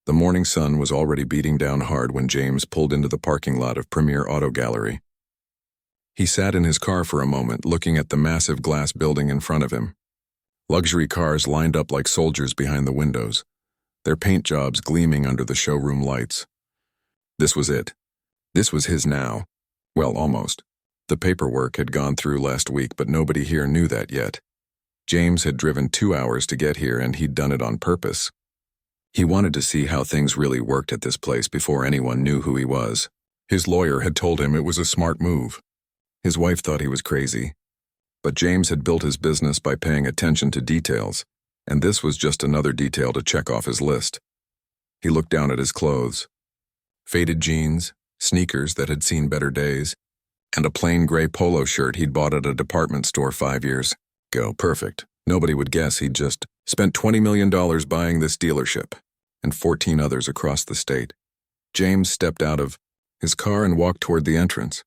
The morning sun was already beating down hard when James pulled into the parking lot of Premier Auto Gallery. He sat in his car for a moment, looking at the massive glass building in front of him. Luxury cars lined up like soldiers behind the windows, their paint jobs gleaming under the showroom lights. This was it. This was his now. Well, almost. The paperwork had gone through last week, but nobody here knew that yet. James had driven 2 hours to get here, and he'd done it on purpose. He wanted to see how things really worked at this place before anyone knew who he was. His lawyer had told him it was a smart move. His wife thought he was crazy. But James had built his business by paying attention to details, and this was just another detail to check off his list. He looked down at his clothes. Faded jeans, sneakers that had seen better days, and a plain gray polo shirt he'd bought at a department store 5 years ago. Perfect. Nobody would guess he'd just spent $20 million buying this dealership, and 14 others across the state. James stepped out of his car and walked toward the entrance.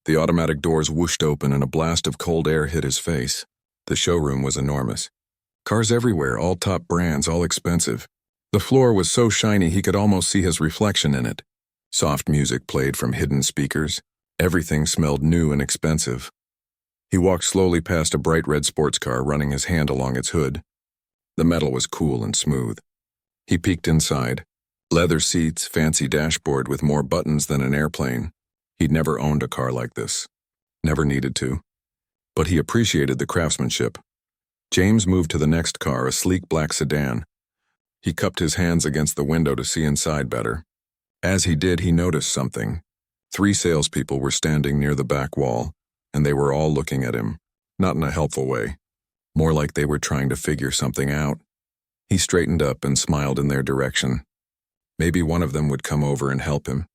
The automatic doors whooshed open and a blast of cold air hit his face. The showroom was enormous. Cars everywhere, all top brands, all expensive. The floor was so shiny he could almost see his reflection in it. Soft music played from hidden speakers. Everything smelled new and expensive. He walked slowly past a bright red sports car, running his hand along its hood. The metal was cool and smooth. He peeked inside. Leather seats, fancy dashboard with more buttons than an airplane. He'd never owned a car like this. Never needed to. But he appreciated the craftsmanship. James moved to the next car, a sleek black sedan. He cupped his hands against the window to see inside better. As he did, he noticed something. 3 salespeople were standing near the back wall, and they were all looking at him, not in a helpful way. More like they were trying to figure something out. He straightened up and smiled in their direction. Maybe one of them would come over and help him.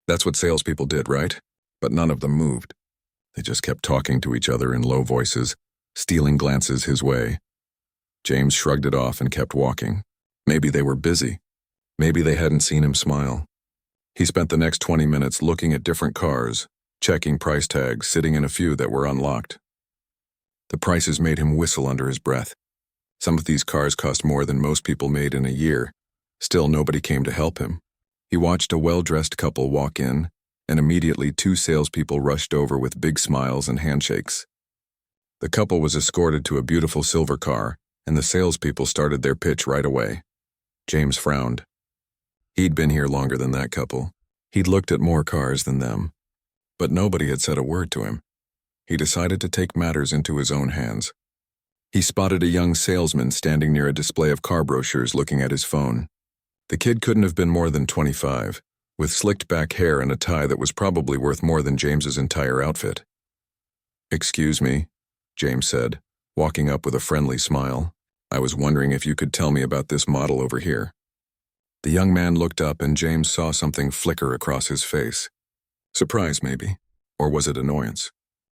That's what salespeople did, right? But none of them moved. They just kept talking to each other in low voices, stealing glances his way. James shrugged it off and kept walking. Maybe they were busy. Maybe they hadn't seen him smile. He spent the next 20 minutes looking at different cars, checking price tags, sitting in a few that were unlocked. The prices made him whistle under his breath. Some of these cars cost more than most people made in a year. Still, nobody came to help him. He watched a well-dressed couple walk in, and immediately 2 salespeople rushed over with big smiles and handshakes. The couple was escorted to a beautiful silver car, and the salespeople started their pitch right away. James frowned. He'd been here longer than that couple. He'd looked at more cars than them. But nobody had said a word to him. He decided to take matters into his own hands. He spotted a young salesman standing near a display of car brochures looking at his phone. The kid couldn't have been more than 25, with slicked back hair and a tie that was probably worth more than James's entire outfit. "Excuse me," James said, walking up with a friendly smile. "I was wondering if you could tell me about this model over here." The young man looked up and James saw something flicker across his face. Surprise, maybe. Or was it annoyance?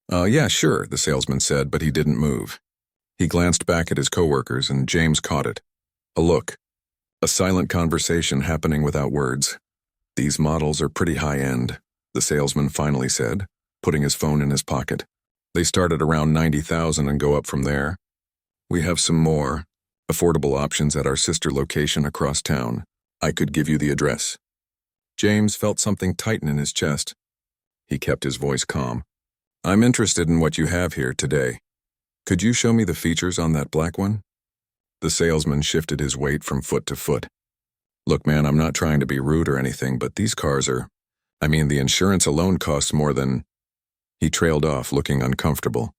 Yeah, sure," the salesman said, but he didn't move. He glanced back at his coworkers and James caught it. A look. A silent conversation happening without words. "These models are pretty high-end," the salesman finally said, putting his phone in his pocket. "They start at around $90,000 and go up from there. We have some more affordable options at our sister location across town. I could give you the address." James felt something tighten in his chest. He kept his voice calm. "I'm interested in what you have here today. Could you show me the features on that black one?" The salesman shifted his weight from foot to foot. "Look, man, I'm not trying to be rude or anything, but these cars are... the insurance alone costs more than..." He trailed off, looking uncomfortable.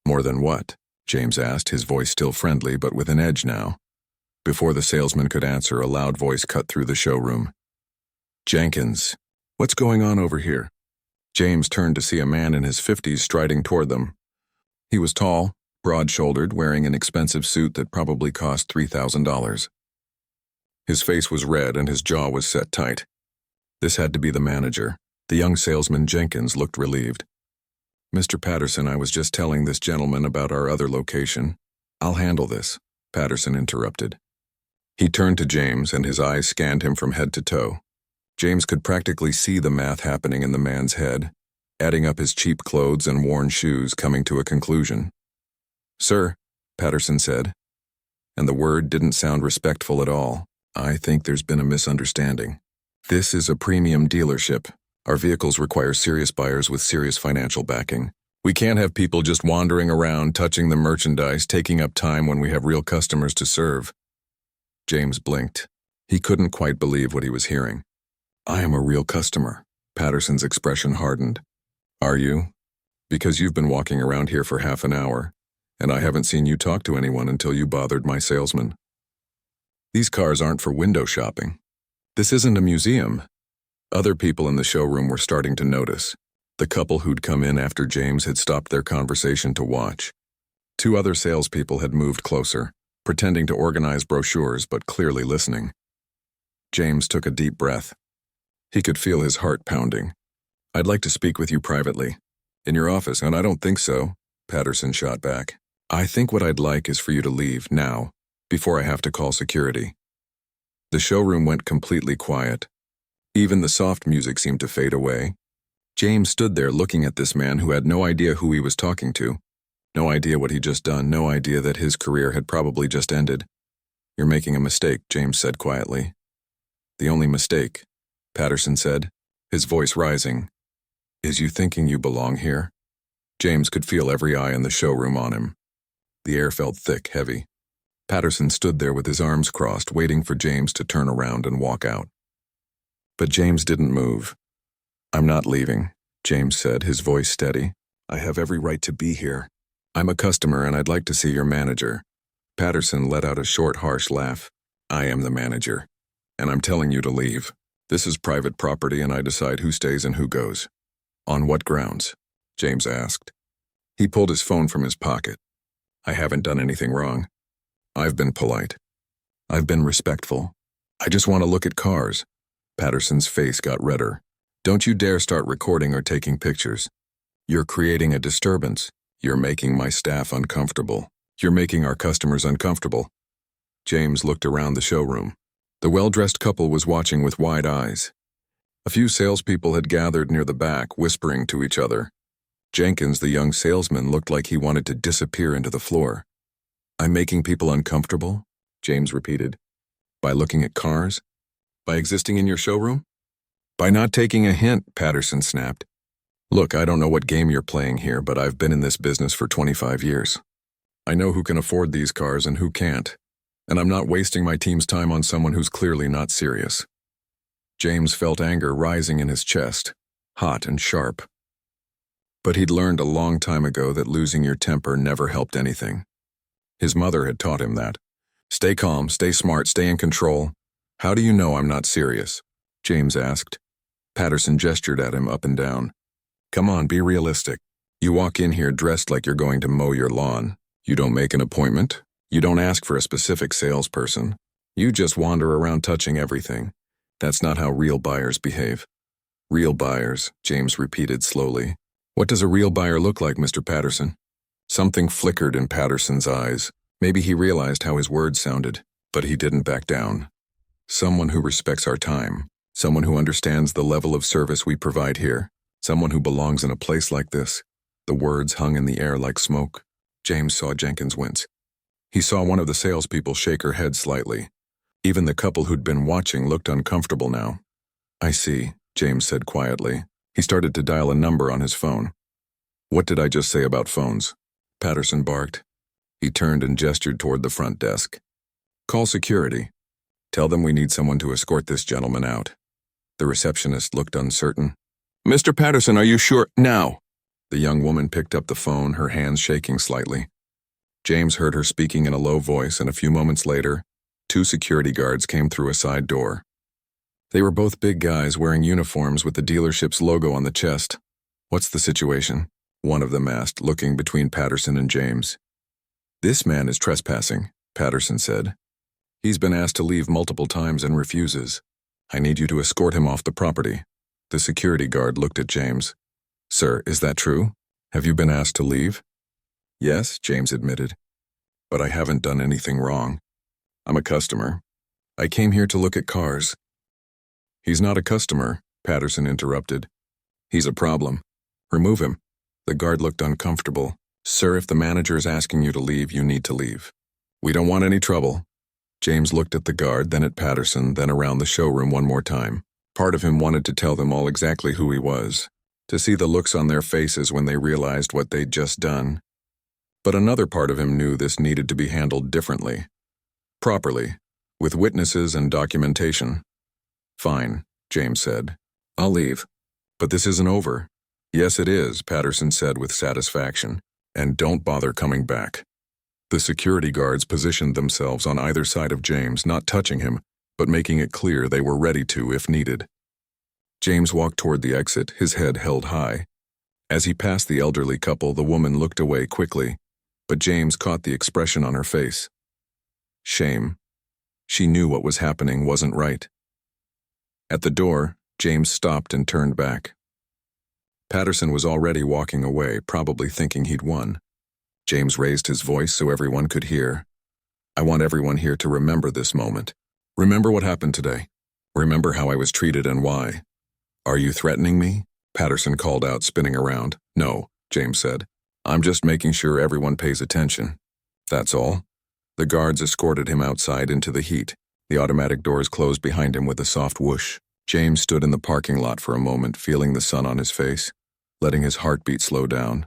"More than what?" James asked, his voice still friendly, but with an edge now. Before the salesman could answer, a loud voice cut through the showroom. "Jenkins, what's going on over here?" James turned to see a man in his 50s striding toward them. He was tall, broad-shouldered, wearing an expensive suit that probably cost $3,000. His face was red and his jaw was set tight. This had to be the manager. The young salesman Jenkins looked relieved. "Mr. Patterson, I was just telling this gentleman about our other location." "I'll handle this," Patterson interrupted. He turned to James and his eyes scanned him from head to toe. James could practically see the math happening in the man's head, adding up his cheap clothes and worn shoes, coming to a conclusion. "Sir," Patterson said, and the word didn't sound respectful at all. I think there's been a misunderstanding. This is a premium dealership. Our vehicles require serious buyers with serious financial backing. We can't have people just wandering around, touching the merchandise, taking up time when we have real customers to serve. James blinked. He couldn't quite believe what he was hearing. I am a real customer. Patterson's expression hardened. Are you? Because you've been walking around here for half an hour, and I haven't seen you talk to anyone until you bothered my salesman. These cars aren't for window shopping. This isn't a museum. Other people in the showroom were starting to notice. The couple who'd come in after James had stopped their conversation to watch. 2 other salespeople had moved closer, pretending to organize brochures but clearly listening. James took a deep breath. He could feel his heart pounding. I'd like to speak with you privately. In your office, and I don't think so, Patterson shot back. I think what I'd like is for you to leave now, before I have to call security. The showroom went completely quiet. Even the soft music seemed to fade away. James stood there looking at this man who had no idea who he was talking to. No idea what he'd just done, no idea that his career had probably just ended. You're making a mistake, James said quietly. The only mistake, Patterson said, his voice rising, is you thinking you belong here. James could feel every eye in the showroom on him. The air felt thick, heavy. Patterson stood there with his arms crossed, waiting for James to turn around and walk out. But James didn't move. I'm not leaving, James said, his voice steady. I have every right to be here. I'm a customer and I'd like to see your manager. Patterson let out a short, harsh laugh. I am the manager, and I'm telling you to leave. This is private property and I decide who stays and who goes. On what grounds? James asked. He pulled his phone from his pocket. I haven't done anything wrong. I've been polite. I've been respectful. I just want to look at cars. Patterson's face got redder. Don't you dare start recording or taking pictures. You're creating a disturbance. You're making my staff uncomfortable. You're making our customers uncomfortable. James looked around the showroom. The well-dressed couple was watching with wide eyes. A few salespeople had gathered near the back, whispering to each other. Jenkins, the young salesman, looked like he wanted to disappear into the floor. I'm making people uncomfortable? James repeated. By looking at cars? By existing in your showroom? By not taking a hint, Patterson snapped. Look, I don't know what game you're playing here, but I've been in this business for 25 years. I know who can afford these cars and who can't, and I'm not wasting my team's time on someone who's clearly not serious. James felt anger rising in his chest, hot and sharp. But he'd learned a long time ago that losing your temper never helped anything. His mother had taught him that. Stay calm, stay smart, stay in control. How do you know I'm not serious? James asked. Patterson gestured at him up and down. Come on, be realistic. You walk in here dressed like you're going to mow your lawn. You don't make an appointment. You don't ask for a specific salesperson. You just wander around touching everything. That's not how real buyers behave. Real buyers, James repeated slowly. What does a real buyer look like, Mr. Patterson? Something flickered in Patterson's eyes. Maybe he realized how his words sounded, but he didn't back down. Someone who respects our time. Someone who understands the level of service we provide here. Someone who belongs in a place like this. The words hung in the air like smoke. James saw Jenkins wince. He saw one of the salespeople shake her head slightly. Even the couple who'd been watching looked uncomfortable now. I see, James said quietly. He started to dial a number on his phone. What did I just say about phones? Patterson barked. He turned and gestured toward the front desk. Call security. Tell them we need someone to escort this gentleman out. The receptionist looked uncertain. Mr. Patterson, are you sure? Now! The young woman picked up the phone, her hands shaking slightly. James heard her speaking in a low voice, and a few moments later, 2 security guards came through a side door. They were both big guys wearing uniforms with the dealership's logo on the chest. What's the situation? One of them asked, looking between Patterson and James. This man is trespassing, Patterson said. He's been asked to leave multiple times and refuses. I need you to escort him off the property. The security guard looked at James. Sir, is that true? Have you been asked to leave? Yes, James admitted. But I haven't done anything wrong. I'm a customer. I came here to look at cars. He's not a customer, Patterson interrupted. He's a problem. Remove him. The guard looked uncomfortable. Sir, if the manager is asking you to leave, you need to leave. We don't want any trouble. James looked at the guard, then at Patterson, then around the showroom one more time. Part of him wanted to tell them all exactly who he was, to see the looks on their faces when they realized what they'd just done. But another part of him knew this needed to be handled differently. Properly, with witnesses and documentation. Fine, James said. I'll leave. But this isn't over. Yes, it is, Patterson said with satisfaction. And don't bother coming back. The security guards positioned themselves on either side of James, not touching him, but making it clear they were ready to if needed. James walked toward the exit, his head held high. As he passed the elderly couple, the woman looked away quickly, but James caught the expression on her face. Shame. She knew what was happening wasn't right. At the door, James stopped and turned back. Patterson was already walking away, probably thinking he'd won. James raised his voice so everyone could hear. I want everyone here to remember this moment. Remember what happened today. Remember how I was treated and why. Are you threatening me? Patterson called out, spinning around. No, James said. I'm just making sure everyone pays attention. That's all. The guards escorted him outside into the heat. The automatic doors closed behind him with a soft whoosh. James stood in the parking lot for a moment, feeling the sun on his face, letting his heartbeat slow down.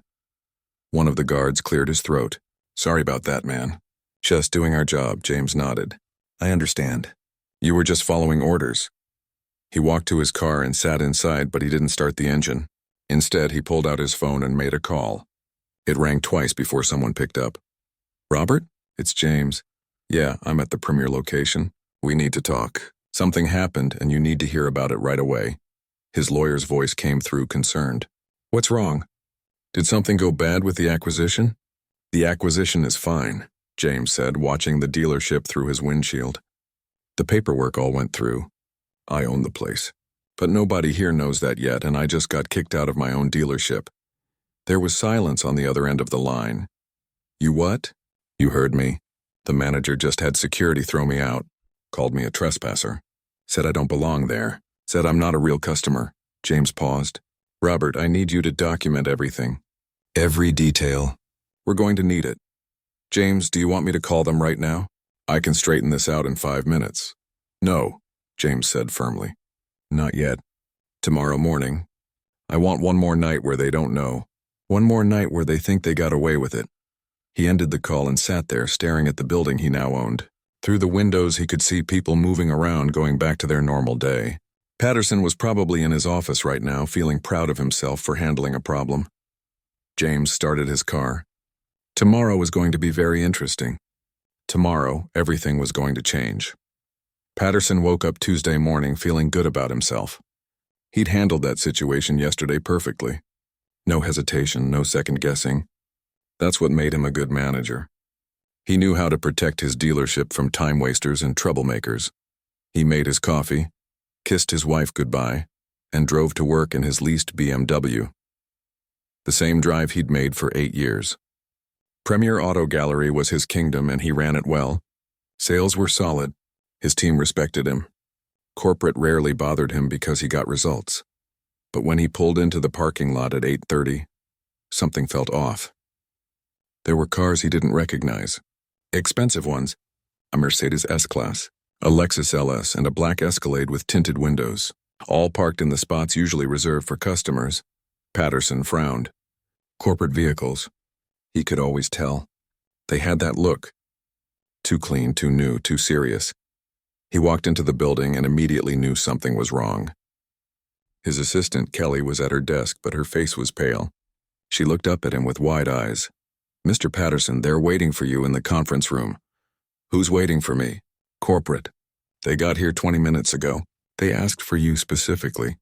One of the guards cleared his throat. Sorry about that, man. Just doing our job, James nodded. I understand. You were just following orders. He walked to his car and sat inside, but he didn't start the engine. Instead, he pulled out his phone and made a call. It rang twice before someone picked up. Robert? It's James. Yeah, I'm at the premier location. We need to talk. Something happened, and you need to hear about it right away. His lawyer's voice came through, concerned. What's wrong? Did something go bad with the acquisition? The acquisition is fine, James said, watching the dealership through his windshield. The paperwork all went through. I own the place. But nobody here knows that yet, and I just got kicked out of my own dealership. There was silence on the other end of the line. You what? You heard me. The manager just had security throw me out. Called me a trespasser. Said I don't belong there. Said I'm not a real customer. James paused. Robert, I need you to document everything. Every detail. We're going to need it. James, do you want me to call them right now? I can straighten this out in 5 minutes. No, James said firmly. Not yet. Tomorrow morning. I want one more night where they don't know. One more night where they think they got away with it. He ended the call and sat there staring at the building he now owned. Through the windows he could see people moving around, going back to their normal day. Patterson was probably in his office right now, feeling proud of himself for handling a problem. James started his car. Tomorrow was going to be very interesting. Tomorrow, everything was going to change. Patterson woke up Tuesday morning feeling good about himself. He'd handled that situation yesterday perfectly. No hesitation, no second guessing. That's what made him a good manager. He knew how to protect his dealership from time wasters and troublemakers. He made his coffee, kissed his wife goodbye, and drove to work in his leased BMW. The same drive he'd made for 8 years. Premier Auto Gallery was his kingdom, and he ran it well. Sales were solid. His team respected him. Corporate rarely bothered him because he got results. But when he pulled into the parking lot at 8:30, something felt off. There were cars he didn't recognize. Expensive ones, a Mercedes S-Class, a Lexus LS, and a black Escalade with tinted windows, all parked in the spots usually reserved for customers. Patterson frowned. Corporate vehicles. He could always tell. They had that look. Too clean, too new, too serious. He walked into the building and immediately knew something was wrong. His assistant, Kelly, was at her desk, but her face was pale. She looked up at him with wide eyes. Mr. Patterson, they're waiting for you in the conference room. Who's waiting for me? Corporate. They got here 20 minutes ago. They asked for you specifically.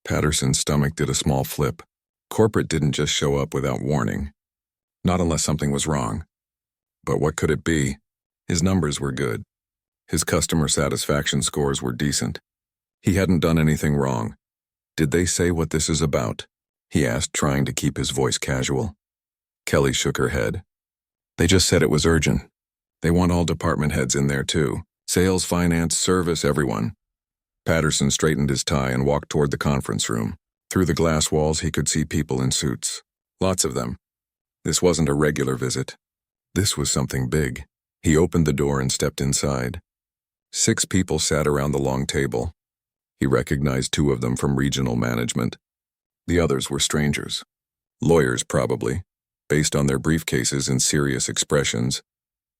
Patterson's stomach did a small flip. Corporate didn't just show up without warning. Not unless something was wrong. But what could it be? His numbers were good. His customer satisfaction scores were decent. He hadn't done anything wrong. Did they say what this is about? He asked, trying to keep his voice casual. Kelly shook her head. They just said it was urgent. They want all department heads in there too. Sales, finance, service, everyone. Patterson straightened his tie and walked toward the conference room. Through the glass walls he could see people in suits. Lots of them. This wasn't a regular visit. This was something big. He opened the door and stepped inside. 6 people sat around the long table. He recognized 2 of them from regional management. The others were strangers. Lawyers, probably, based on their briefcases and serious expressions.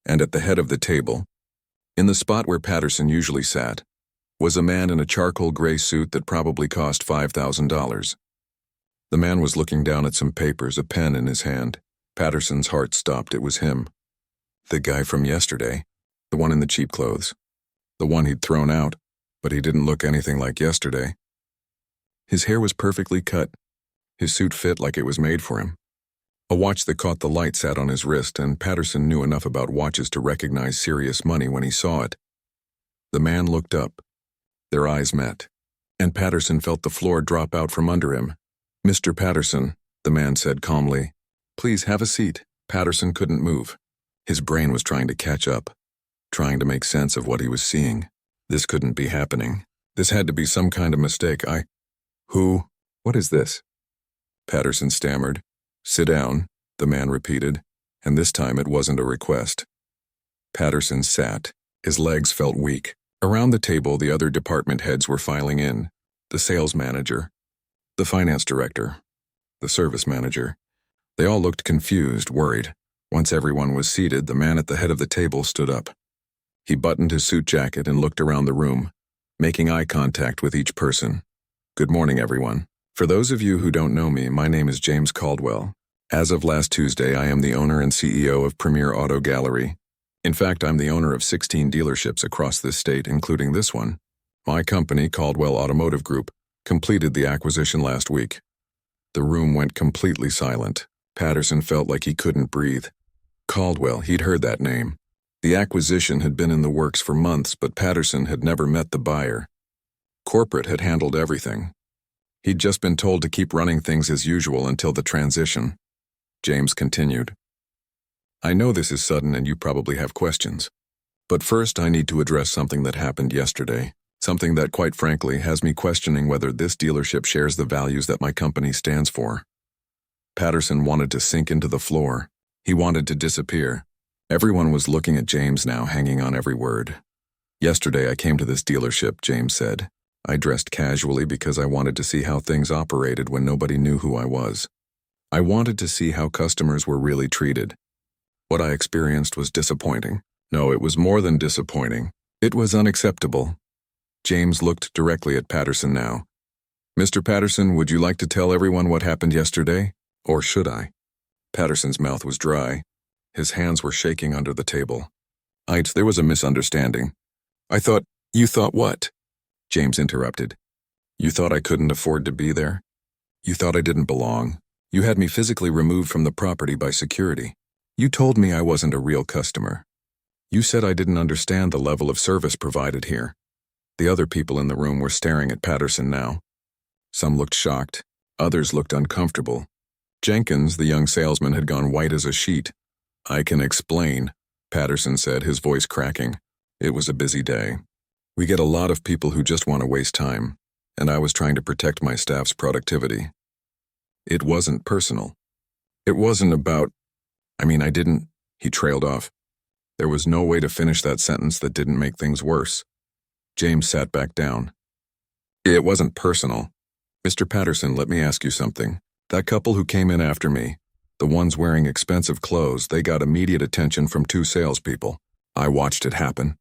And at the head of the table, in the spot where Patterson usually sat, was a man in a charcoal gray suit that probably cost $5,000. The man was looking down at some papers, a pen in his hand. Patterson's heart stopped. It was him. The guy from yesterday. The one in the cheap clothes. The one he'd thrown out, but he didn't look anything like yesterday. His hair was perfectly cut. His suit fit like it was made for him. A watch that caught the light sat on his wrist, and Patterson knew enough about watches to recognize serious money when he saw it. The man looked up. Their eyes met, and Patterson felt the floor drop out from under him. "Mr. Patterson," the man said calmly, "please have a seat." Patterson couldn't move. His brain was trying to catch up, trying to make sense of what he was seeing. This couldn't be happening. This had to be some kind of mistake. Who? What is this? Patterson stammered. "Sit down," the man repeated, and this time it wasn't a request. Patterson sat. His legs felt weak. Around the table, the other department heads were filing in. The sales manager, the finance director, the service manager. They all looked confused, worried. Once everyone was seated, the man at the head of the table stood up. He buttoned his suit jacket and looked around the room, making eye contact with each person. "Good morning, everyone. For those of you who don't know me, my name is James Caldwell. As of last Tuesday, I am the owner and CEO of Premier Auto Gallery. In fact, I'm the owner of 16 dealerships across this state, including this one. My company, Caldwell Automotive Group, completed the acquisition last week." The room went completely silent. Patterson felt like he couldn't breathe. Caldwell, he'd heard that name. The acquisition had been in the works for months, but Patterson had never met the buyer. Corporate had handled everything. He'd just been told to keep running things as usual until the transition. James continued. "I know this is sudden and you probably have questions. But first I need to address something that happened yesterday. Something that, quite frankly, has me questioning whether this dealership shares the values that my company stands for." Patterson wanted to sink into the floor. He wanted to disappear. Everyone was looking at James now, hanging on every word. "Yesterday I came to this dealership," James said. "I dressed casually because I wanted to see how things operated when nobody knew who I was. I wanted to see how customers were really treated. What I experienced was disappointing. No, it was more than disappointing. It was unacceptable." James looked directly at Patterson now. "Mr. Patterson, would you like to tell everyone what happened yesterday? Or should I?" Patterson's mouth was dry. His hands were shaking under the table. There was a misunderstanding. You thought what?" James interrupted. "You thought I couldn't afford to be there? You thought I didn't belong. You had me physically removed from the property by security. You told me I wasn't a real customer. You said I didn't understand the level of service provided here." The other people in the room were staring at Patterson now. Some looked shocked. Others looked uncomfortable. Jenkins, the young salesman, had gone white as a sheet. "I can explain," Patterson said, his voice cracking. "It was a busy day. We get a lot of people who just want to waste time, and I was trying to protect my staff's productivity. It wasn't personal. It wasn't about... I didn't..." He trailed off. There was no way to finish that sentence that didn't make things worse. James sat back down. "It wasn't personal. Mr. Patterson, let me ask you something. That couple who came in after me, the ones wearing expensive clothes, they got immediate attention from 2 salespeople. I watched it happen.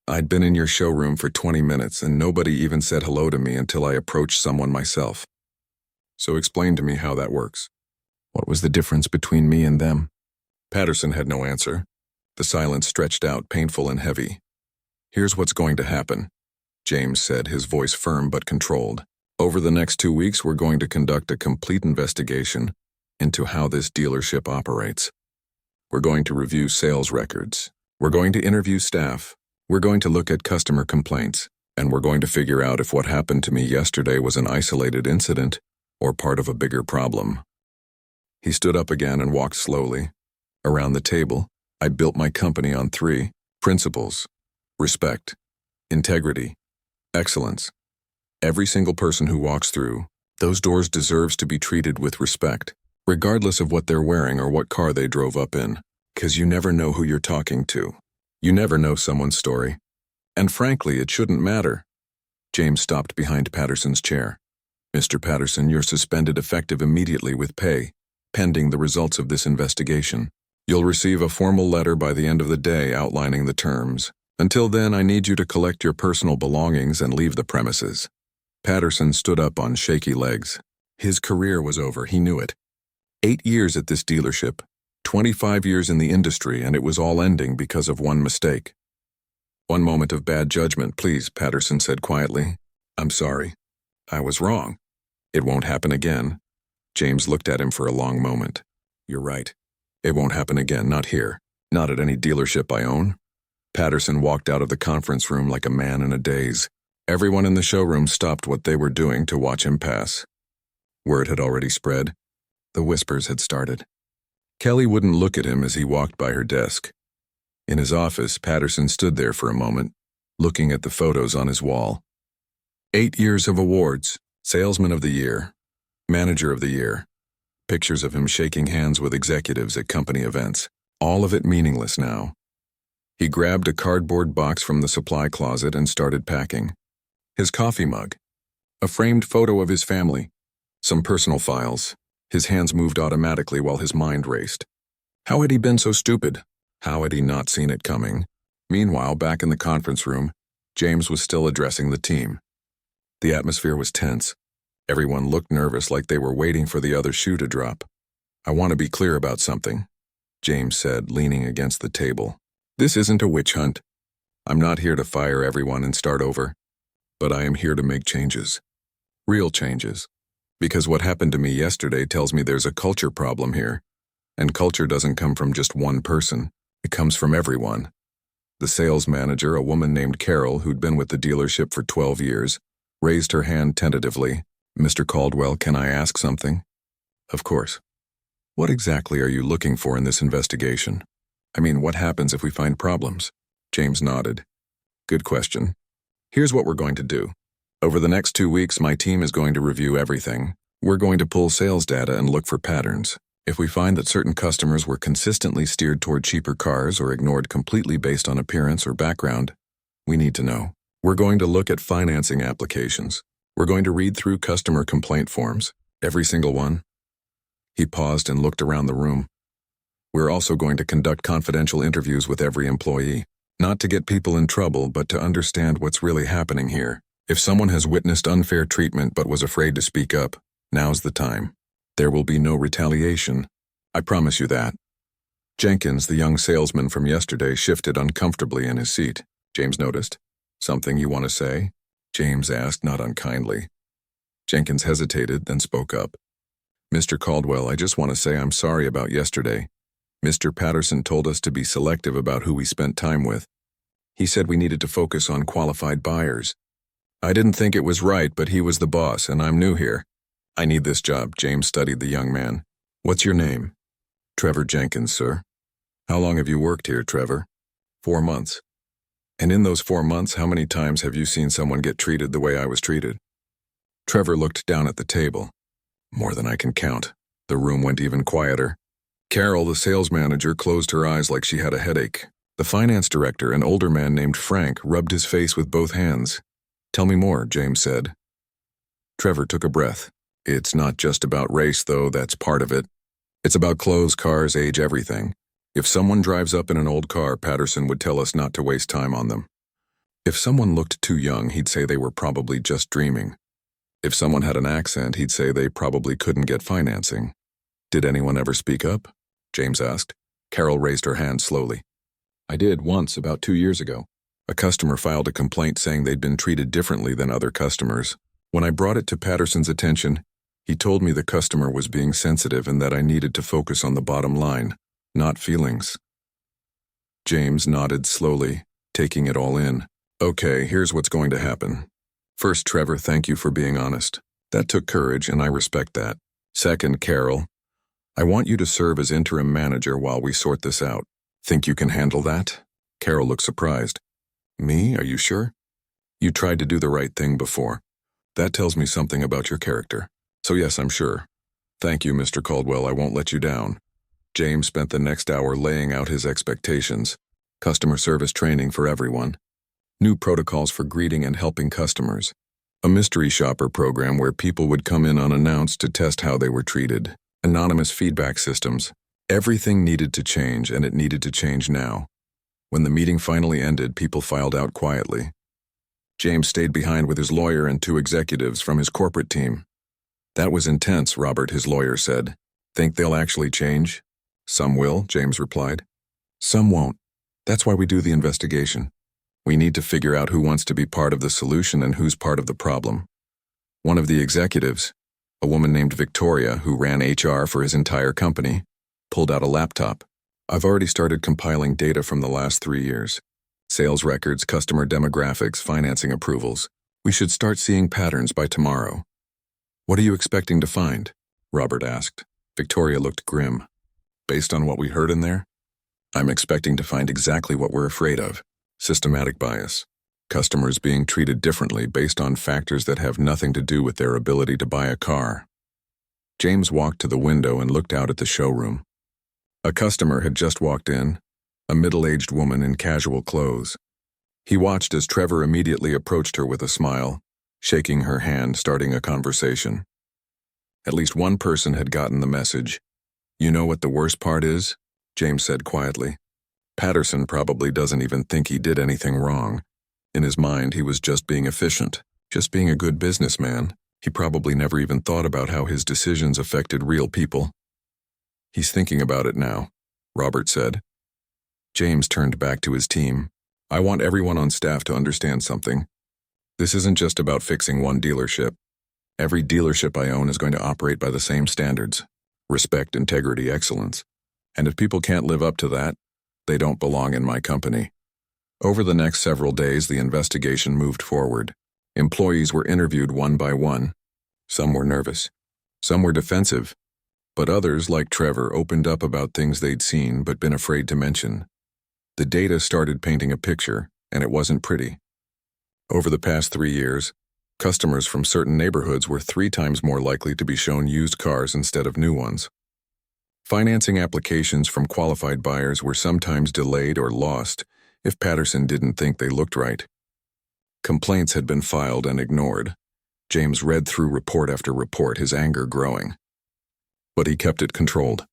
I'd been in your showroom for 20 minutes and nobody even said hello to me until I approached someone myself. So explain to me how that works. What was the difference between me and them?" Patterson had no answer. The silence stretched out, painful and heavy. "Here's what's going to happen," James said, his voice firm but controlled. "Over the next 2 weeks, we're going to conduct a complete investigation into how this dealership operates. We're going to review sales records. We're going to interview staff. We're going to look at customer complaints. And we're going to figure out if what happened to me yesterday was an isolated incident or part of a bigger problem." He stood up again and walked slowly. Around the table, I built my company on 3 principles: respect, integrity, excellence. Every single person who walks through those doors deserves to be treated with respect, regardless of what they're wearing or what car they drove up in, because you never know who you're talking to. You never know someone's story. And frankly, it shouldn't matter. James stopped behind Patterson's chair. Mr. Patterson, you're suspended effective immediately with pay, pending the results of this investigation. You'll receive a formal letter by the end of the day outlining the terms. Until then, I need you to collect your personal belongings and leave the premises. Patterson stood up on shaky legs. His career was over, he knew it. 8 years at this dealership, 25 years in the industry, and it was all ending because of one mistake. One moment of bad judgment, please, Patterson said quietly. I'm sorry. I was wrong. It won't happen again. James looked at him for a long moment. You're right. It won't happen again, not here. Not at any dealership I own. Patterson walked out of the conference room like a man in a daze. Everyone in the showroom stopped what they were doing to watch him pass. Word had already spread. The whispers had started. Kelly wouldn't look at him as he walked by her desk. In his office, Patterson stood there for a moment, looking at the photos on his wall. 8 years of awards, Salesman of the Year, Manager of the Year, pictures of him shaking hands with executives at company events, all of it meaningless now. He grabbed a cardboard box from the supply closet and started packing. His coffee mug, a framed photo of his family, some personal files. His hands moved automatically while his mind raced. How had he been so stupid? How had he not seen it coming? Meanwhile, back in the conference room, James was still addressing the team. The atmosphere was tense. Everyone looked nervous, like they were waiting for the other shoe to drop. I want to be clear about something, James said, leaning against the table. This isn't a witch hunt. I'm not here to fire everyone and start over. But I am here to make changes. Real changes. Because what happened to me yesterday tells me there's a culture problem here. And culture doesn't come from just one person. It comes from everyone. The sales manager, a woman named Carol, who'd been with the dealership for 12 years, raised her hand tentatively. Mr. Caldwell, can I ask something? Of course. What exactly are you looking for in this investigation? I mean, what happens if we find problems? James nodded. Good question. Here's what we're going to do. Over the next 2 weeks, my team is going to review everything. We're going to pull sales data and look for patterns. If we find that certain customers were consistently steered toward cheaper cars or ignored completely based on appearance or background, we need to know. We're going to look at financing applications. We're going to read through customer complaint forms, every single one. He paused and looked around the room. We're also going to conduct confidential interviews with every employee, not to get people in trouble, but to understand what's really happening here. If someone has witnessed unfair treatment but was afraid to speak up, now's the time. There will be no retaliation. I promise you that. Jenkins, the young salesman from yesterday, shifted uncomfortably in his seat. James noticed. Something you want to say? James asked, not unkindly. Jenkins hesitated, then spoke up. Mr. Caldwell, I just want to say I'm sorry about yesterday. Mr. Patterson told us to be selective about who we spent time with. He said we needed to focus on qualified buyers. I didn't think it was right, but he was the boss, and I'm new here. I need this job, James studied the young man. What's your name? Trevor Jenkins, sir. How long have you worked here, Trevor? 4 months. And in those 4 months, how many times have you seen someone get treated the way I was treated? Trevor looked down at the table. More than I can count. The room went even quieter. Carol, the sales manager, closed her eyes like she had a headache. The finance director, an older man named Frank, rubbed his face with both hands. Tell me more, James said. Trevor took a breath. It's not just about race, though, that's part of it. It's about clothes, cars, age, everything. If someone drives up in an old car, Patterson would tell us not to waste time on them. If someone looked too young, he'd say they were probably just dreaming. If someone had an accent, he'd say they probably couldn't get financing. Did anyone ever speak up? James asked. Carol raised her hand slowly. I did once, about 2 years ago. A customer filed a complaint saying they'd been treated differently than other customers. When I brought it to Patterson's attention, he told me the customer was being sensitive and that I needed to focus on the bottom line, not feelings. James nodded slowly, taking it all in. Okay, here's what's going to happen. First, Trevor, thank you for being honest. That took courage, and I respect that. Second, Carol, I want you to serve as interim manager while we sort this out. Think you can handle that? Carol looked surprised. Me? Are you sure? You tried to do the right thing before. That tells me something about your character. So yes, I'm sure. Thank you, Mr. Caldwell, I won't let you down. James spent the next hour laying out his expectations. Customer service training for everyone. New protocols for greeting and helping customers. A mystery shopper program where people would come in unannounced to test how they were treated. Anonymous feedback systems. Everything needed to change, and it needed to change now. When the meeting finally ended, people filed out quietly. James stayed behind with his lawyer and 2 executives from his corporate team. That was intense, Robert, his lawyer said. Think they'll actually change? Some will, James replied. Some won't. That's why we do the investigation. We need to figure out who wants to be part of the solution and who's part of the problem. One of the executives, a woman named Victoria who ran HR for his entire company, pulled out a laptop. I've already started compiling data from the last 3 years. Sales records, customer demographics, financing approvals. We should start seeing patterns by tomorrow. What are you expecting to find? Robert asked. Victoria looked grim. Based on what we heard in there? I'm expecting to find exactly what we're afraid of. Systematic bias. Customers being treated differently based on factors that have nothing to do with their ability to buy a car. James walked to the window and looked out at the showroom. A customer had just walked in, a middle-aged woman in casual clothes. He watched as Trevor immediately approached her with a smile, shaking her hand, starting a conversation. At least one person had gotten the message. You know what the worst part is? James said quietly. Patterson probably doesn't even think he did anything wrong. In his mind, he was just being efficient, just being a good businessman. He probably never even thought about how his decisions affected real people. He's thinking about it now, Robert said. James turned back to his team. I want everyone on staff to understand something. This isn't just about fixing one dealership. Every dealership I own is going to operate by the same standards. Respect, integrity, excellence. And if people can't live up to that, they don't belong in my company. Over the next several days, the investigation moved forward. Employees were interviewed one by one. Some were nervous. Some were defensive. But others, like Trevor, opened up about things they'd seen but been afraid to mention. The data started painting a picture, and it wasn't pretty. Over the past 3 years, customers from certain neighborhoods were 3 times more likely to be shown used cars instead of new ones. Financing applications from qualified buyers were sometimes delayed or lost if Patterson didn't think they looked right. Complaints had been filed and ignored. James read through report after report, his anger growing. But he kept it controlled.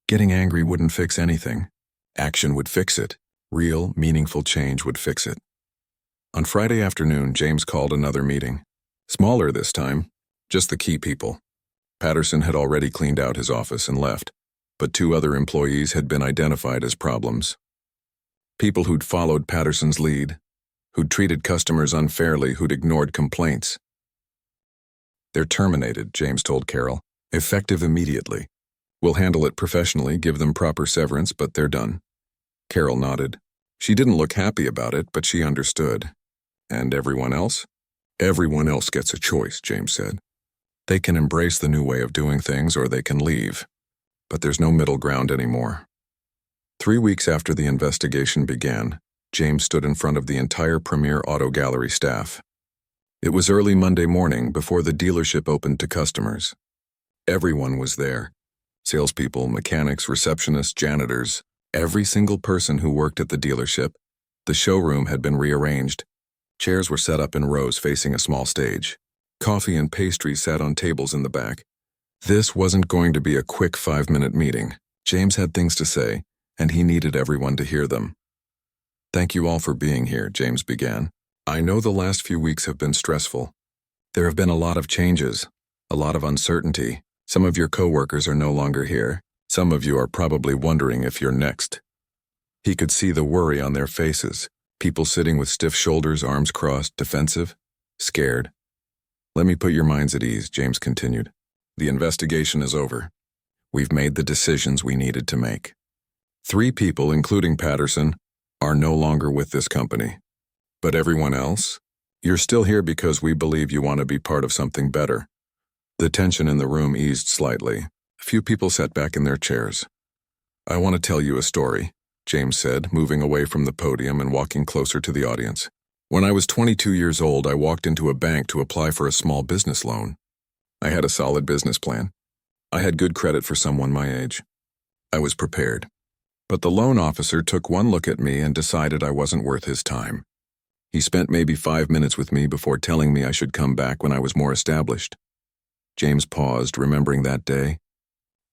Getting angry wouldn't fix anything. Action would fix it. Real, meaningful change would fix it. On Friday afternoon, James called another meeting. Smaller this time, just the key people. Patterson had already cleaned out his office and left, but 2 other employees had been identified as problems. People who'd followed Patterson's lead, who'd treated customers unfairly, who'd ignored complaints. They're terminated, James told Carol. Effective immediately. We'll handle it professionally, give them proper severance, but they're done. Carol nodded. She didn't look happy about it, but she understood. And everyone else? Everyone else gets a choice, James said. They can embrace the new way of doing things or they can leave. But there's no middle ground anymore. 3 weeks after the investigation began, James stood in front of the entire Premier Auto Gallery staff. It was early Monday morning before the dealership opened to customers. Everyone was there. Salespeople, mechanics, receptionists, janitors, every single person who worked at the dealership. The showroom had been rearranged. Chairs were set up in rows facing a small stage. Coffee and pastries sat on tables in the back. This wasn't going to be a quick 5-minute meeting. James had things to say, and he needed everyone to hear them. Thank you all for being here, James began. I know the last few weeks have been stressful. There have been a lot of changes, a lot of uncertainty. Some of your coworkers are no longer here. Some of you are probably wondering if you're next. He could see the worry on their faces, people sitting with stiff shoulders, arms crossed, defensive, scared. Let me put your minds at ease, James continued. The investigation is over. We've made the decisions we needed to make. 3 people, including Patterson, are no longer with this company. But everyone else? You're still here because we believe you want to be part of something better. The tension in the room eased slightly. A few people sat back in their chairs. I want to tell you a story, James said, moving away from the podium and walking closer to the audience. When I was 22 years old, I walked into a bank to apply for a small business loan. I had a solid business plan. I had good credit for someone my age. I was prepared. But the loan officer took one look at me and decided I wasn't worth his time. He spent maybe 5 minutes with me before telling me I should come back when I was more established. James paused, remembering that day.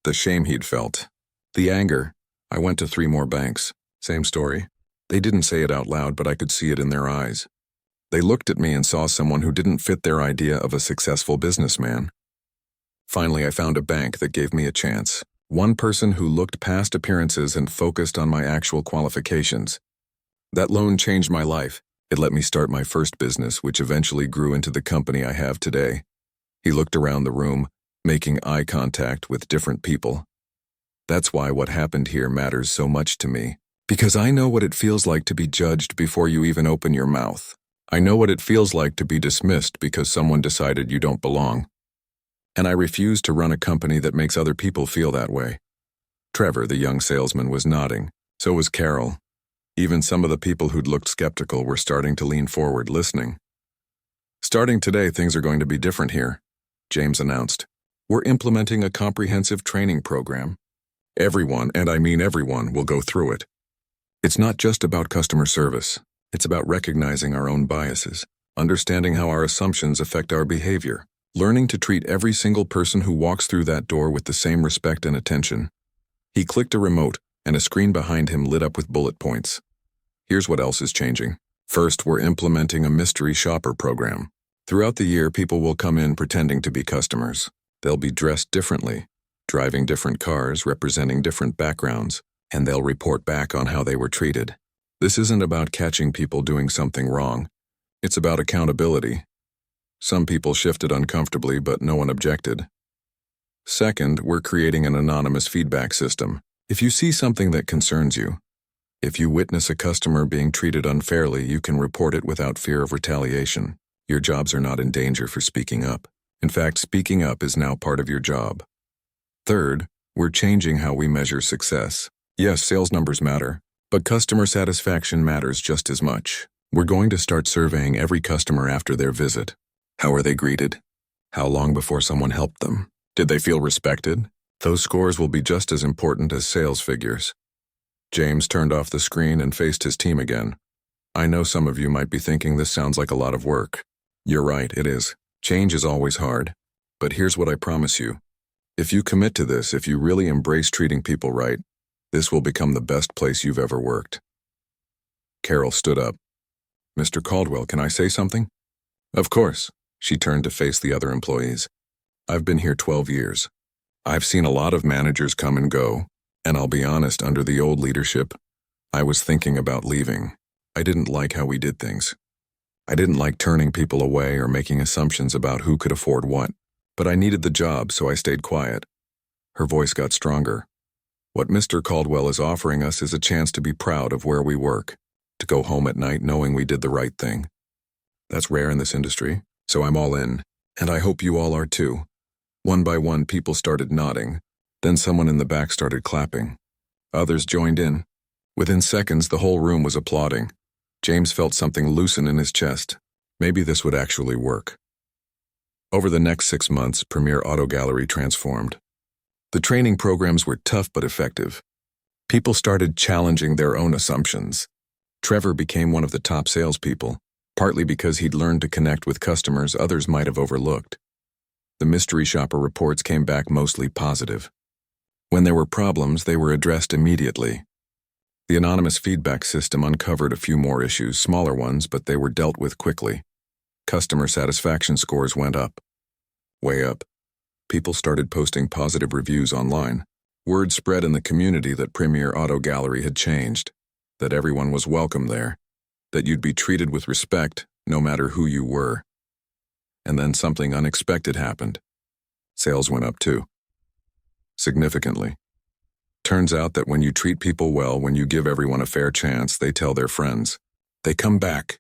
The shame he'd felt. The anger. I went to 3 more banks. Same story. They didn't say it out loud, but I could see it in their eyes. They looked at me and saw someone who didn't fit their idea of a successful businessman. Finally, I found a bank that gave me a chance. One person who looked past appearances and focused on my actual qualifications. That loan changed my life. It let me start my first business, which eventually grew into the company I have today. He looked around the room, making eye contact with different people. That's why what happened here matters so much to me. Because I know what it feels like to be judged before you even open your mouth. I know what it feels like to be dismissed because someone decided you don't belong. And I refuse to run a company that makes other people feel that way. Trevor, the young salesman, was nodding. So was Carol. Even some of the people who'd looked skeptical were starting to lean forward, listening. Starting today, things are going to be different here, James announced. We're implementing a comprehensive training program. Everyone, and I mean everyone, will go through it. It's not just about customer service. It's about recognizing our own biases, understanding how our assumptions affect our behavior, learning to treat every single person who walks through that door with the same respect and attention. He clicked a remote, and a screen behind him lit up with bullet points. Here's what else is changing. First, we're implementing a mystery shopper program. Throughout the year, people will come in pretending to be customers. They'll be dressed differently, driving different cars, representing different backgrounds, and they'll report back on how they were treated. This isn't about catching people doing something wrong. It's about accountability. Some people shifted uncomfortably, but no one objected. Second, we're creating an anonymous feedback system. If you see something that concerns you, if you witness a customer being treated unfairly, you can report it without fear of retaliation. Your jobs are not in danger for speaking up. In fact, speaking up is now part of your job. Third, we're changing how we measure success. Yes, sales numbers matter, but customer satisfaction matters just as much. We're going to start surveying every customer after their visit. How are they greeted? How long before someone helped them? Did they feel respected? Those scores will be just as important as sales figures. James turned off the screen and faced his team again. I know some of you might be thinking this sounds like a lot of work. You're right, it is. Change is always hard. But here's what I promise you. If you commit to this, if you really embrace treating people right, this will become the best place you've ever worked. Carol stood up. Mr. Caldwell, can I say something? Of course. She turned to face the other employees. I've been here 12 years. I've seen a lot of managers come and go, and I'll be honest, under the old leadership, I was thinking about leaving. I didn't like how we did things. I didn't like turning people away or making assumptions about who could afford what, but I needed the job, so I stayed quiet. Her voice got stronger. What Mr. Caldwell is offering us is a chance to be proud of where we work, to go home at night knowing we did the right thing. That's rare in this industry, so I'm all in, and I hope you all are too. One by one, people started nodding. Then someone in the back started clapping. Others joined in. Within seconds, the whole room was applauding. James felt something loosen in his chest. Maybe this would actually work. Over the next 6 months, Premier Auto Gallery transformed. The training programs were tough but effective. People started challenging their own assumptions. Trevor became one of the top salespeople, partly because he'd learned to connect with customers others might have overlooked. The mystery shopper reports came back mostly positive. When there were problems, they were addressed immediately. The anonymous feedback system uncovered a few more issues, smaller ones, but they were dealt with quickly. Customer satisfaction scores went up. Way up. People started posting positive reviews online. Word spread in the community that Premier Auto Gallery had changed, that everyone was welcome there, that you'd be treated with respect no matter who you were. And then something unexpected happened. Sales went up too. Significantly. Turns out that when you treat people well, when you give everyone a fair chance, they tell their friends. They come back.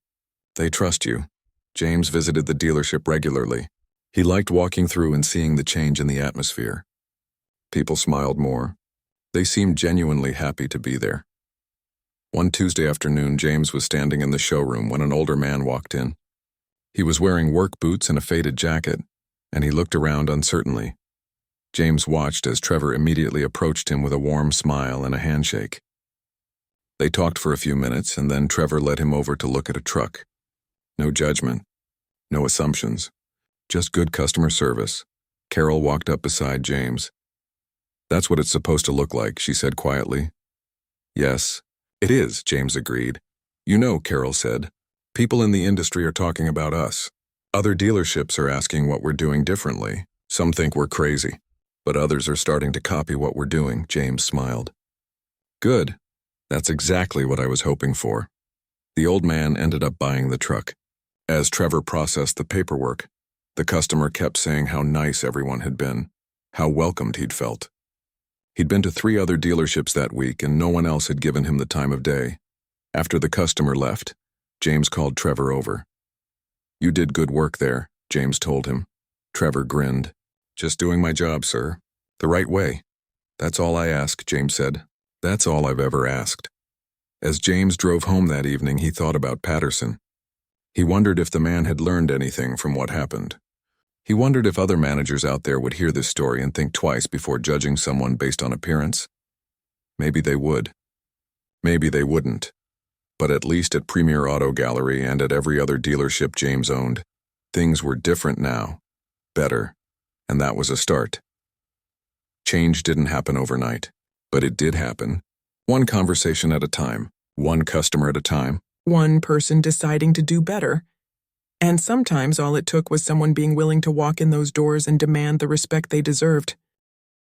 They trust you. James visited the dealership regularly. He liked walking through and seeing the change in the atmosphere. People smiled more. They seemed genuinely happy to be there. One Tuesday afternoon, James was standing in the showroom when an older man walked in. He was wearing work boots and a faded jacket, and he looked around uncertainly. James watched as Trevor immediately approached him with a warm smile and a handshake. They talked for a few minutes, and then Trevor led him over to look at a truck. No judgment. No assumptions. Just good customer service. Carol walked up beside James. That's what it's supposed to look like, she said quietly. Yes, it is, James agreed. You know, Carol said, people in the industry are talking about us. Other dealerships are asking what we're doing differently. Some think we're crazy, but others are starting to copy what we're doing, James smiled. Good. That's exactly what I was hoping for. The old man ended up buying the truck. As Trevor processed the paperwork, the customer kept saying how nice everyone had been, how welcomed he'd felt. He'd been to 3 other dealerships that week and no one else had given him the time of day. After the customer left, James called Trevor over. You did good work there, James told him. Trevor grinned. Just doing my job, sir. The right way. That's all I ask, James said. That's all I've ever asked. As James drove home that evening, he thought about Patterson. He wondered if the man had learned anything from what happened. He wondered if other managers out there would hear this story and think twice before judging someone based on appearance. Maybe they would. Maybe they wouldn't. But at least at Premier Auto Gallery and at every other dealership James owned, things were different now. Better. And that was a start. Change didn't happen overnight, but it did happen. One conversation at a time, one customer at a time. One person deciding to do better. And sometimes all it took was someone being willing to walk in those doors and demand the respect they deserved.